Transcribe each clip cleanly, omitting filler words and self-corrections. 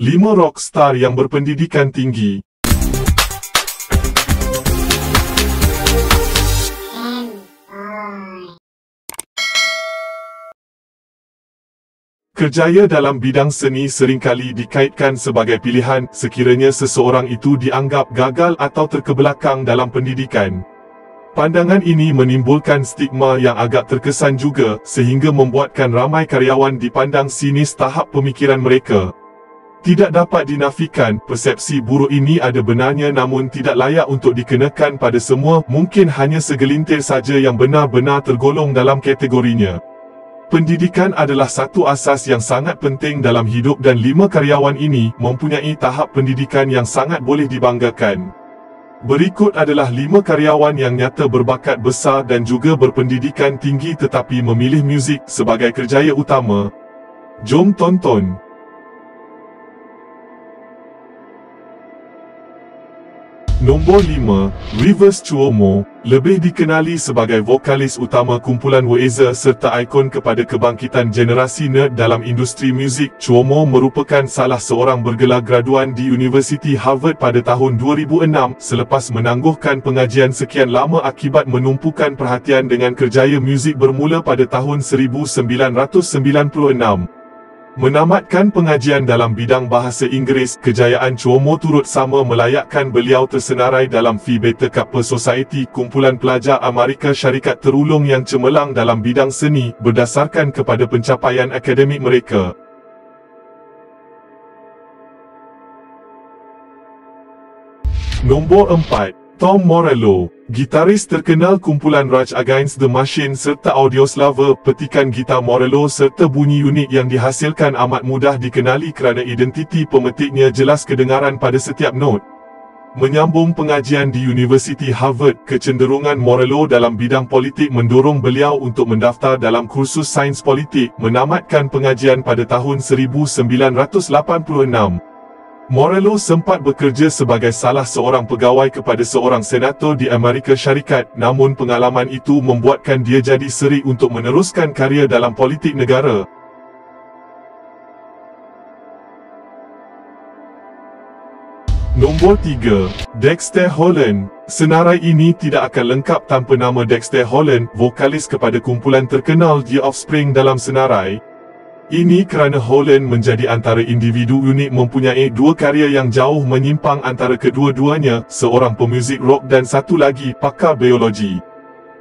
5 rockstar yang berpendidikan tinggi. Kerjaya dalam bidang seni seringkali dikaitkan sebagai pilihan sekiranya seseorang itu dianggap gagal atau terkebelakang dalam pendidikan. Pandangan ini menimbulkan stigma yang agak terkesan juga sehingga membuatkan ramai karyawan dipandang sinis tahap pemikiran mereka. Tidak dapat dinafikan, persepsi buruk ini ada benarnya namun tidak layak untuk dikenakan pada semua, mungkin hanya segelintir saja yang benar-benar tergolong dalam kategorinya. Pendidikan adalah satu asas yang sangat penting dalam hidup dan 5 karyawan ini mempunyai tahap pendidikan yang sangat boleh dibanggakan. Berikut adalah 5 karyawan yang nyata berbakat besar dan juga berpendidikan tinggi tetapi memilih muzik sebagai kerjaya utama. Jom tonton. Nombor 5, Rivers Cuomo, lebih dikenali sebagai vokalis utama kumpulan Weezer serta ikon kepada kebangkitan generasi nerd dalam industri muzik. Cuomo merupakan salah seorang bergelar graduan di Universiti Harvard pada tahun 2006 selepas menangguhkan pengajian sekian lama akibat menumpukan perhatian dengan kerjaya muzik bermula pada tahun 1996. Menamatkan pengajian dalam bidang bahasa Inggeris, kejayaan Cuomo turut sama melayakkan beliau tersenarai dalam Phi Beta Kappa Society, kumpulan pelajar Amerika Syarikat terulung yang cemerlang dalam bidang seni berdasarkan kepada pencapaian akademik mereka. Nombor 4, Tom Morello, gitaris terkenal kumpulan Rage Against the Machine serta Audioslave. Petikan gitar Morello serta bunyi unik yang dihasilkan amat mudah dikenali kerana identiti pemetiknya jelas kedengaran pada setiap not. Menyambung pengajian di Universiti Harvard, kecenderungan Morello dalam bidang politik mendorong beliau untuk mendaftar dalam kursus sains politik. Menamatkan pengajian pada tahun 1986. Morello sempat bekerja sebagai salah seorang pegawai kepada seorang senator di Amerika Syarikat, namun pengalaman itu membuatkan dia jadi serik untuk meneruskan karya dalam politik negara. Nombor 3, Dexter Holland. Senarai ini tidak akan lengkap tanpa nama Dexter Holland, vokalis kepada kumpulan terkenal The Offspring dalam senarai. Ini kerana Holland menjadi antara individu unik mempunyai 2 karya yang jauh menyimpang antara kedua-duanya, seorang pemuzik rock dan satu lagi pakar biologi.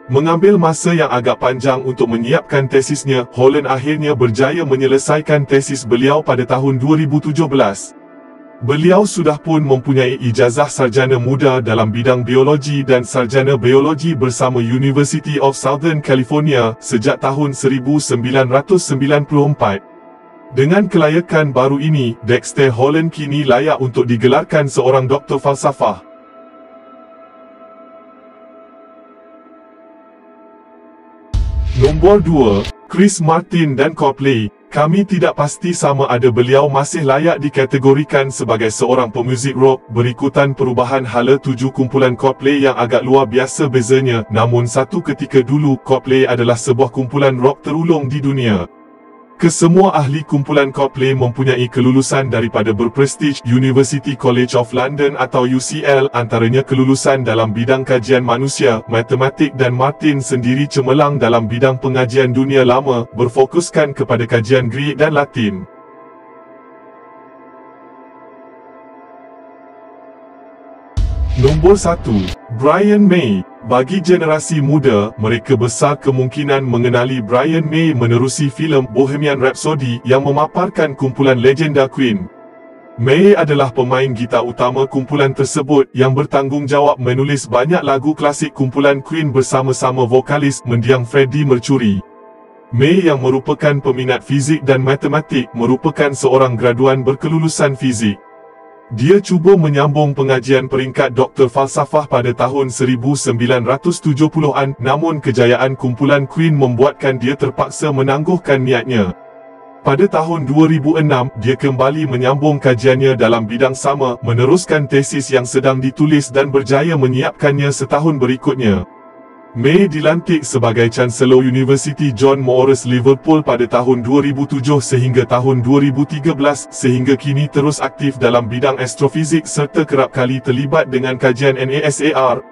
Mengambil masa yang agak panjang untuk menyiapkan tesisnya, Holland akhirnya berjaya menyelesaikan tesis beliau pada tahun 2017. Beliau sudah pun mempunyai ijazah sarjana muda dalam bidang biologi dan sarjana biologi bersama University of Southern California sejak tahun 1994. Dengan kelayakan baru ini, Dexter Holland kini layak untuk digelarkan seorang doktor falsafah. Nombor 2, Chris Martin dan Coldplay. Kami tidak pasti sama ada beliau masih layak dikategorikan sebagai seorang pemuzik rock. Berikutan perubahan hala tuju kumpulan Coldplay yang agak luar biasa bezanya, namun satu ketika dulu Coldplay adalah sebuah kumpulan rock terulung di dunia. Kesemua ahli kumpulan Coldplay mempunyai kelulusan daripada berprestij University College of London atau UCL, antaranya kelulusan dalam bidang kajian manusia, matematik, dan Martin sendiri cemerlang dalam bidang pengajian dunia lama, berfokuskan kepada kajian Greek dan Latin. Nombor 1, Brian May. Bagi generasi muda, mereka besar kemungkinan mengenali Brian May menerusi filem Bohemian Rhapsody yang memaparkan kumpulan legenda Queen. May adalah pemain gitar utama kumpulan tersebut yang bertanggungjawab menulis banyak lagu klasik kumpulan Queen bersama-sama vokalis mendiang Freddie Mercury. May yang merupakan peminat fizik dan matematik merupakan seorang graduan berkelulusan fizik. Dia cuba menyambung pengajian peringkat doktor falsafah pada tahun 1970-an, namun kejayaan kumpulan Queen membuatkan dia terpaksa menangguhkan niatnya. Pada tahun 2006, dia kembali menyambung kajiannya dalam bidang sama, meneruskan tesis yang sedang ditulis dan berjaya menyiapkannya setahun berikutnya. May dilantik sebagai Chancellor University John Moores Liverpool pada tahun 2007 sehingga tahun 2013 sehingga kini terus aktif dalam bidang astrofizik serta kerap kali terlibat dengan kajian NASAR.